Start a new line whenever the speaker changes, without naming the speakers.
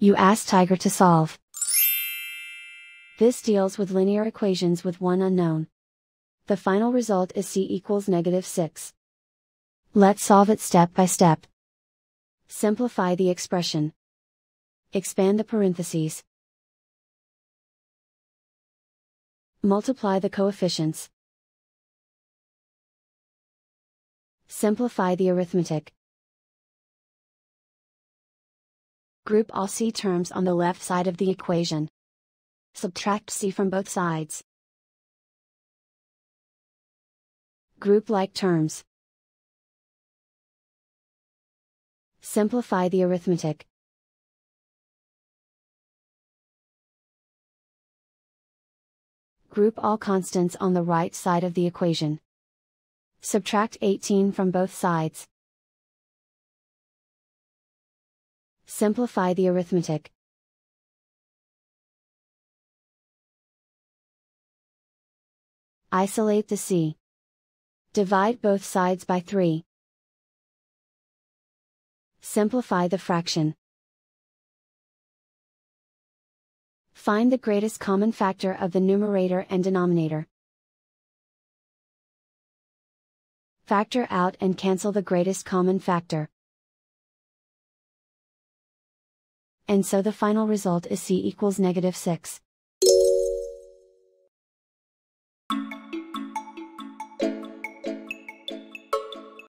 You ask Tiger to solve. This deals with linear equations with one unknown. The final result is c equals -6. Let's solve it step by step. Simplify the expression. Expand the parentheses. Multiply the coefficients. Simplify the arithmetic. Group all c terms on the left side of the equation. Subtract c from both sides. Group like terms. Simplify the arithmetic. Group all constants on the right side of the equation. Subtract 18 from both sides. Simplify the arithmetic. Isolate the c. Divide both sides by 3. Simplify the fraction. Find the greatest common factor of the numerator and denominator. Factor out and cancel the greatest common factor. And so the final result is c equals -6.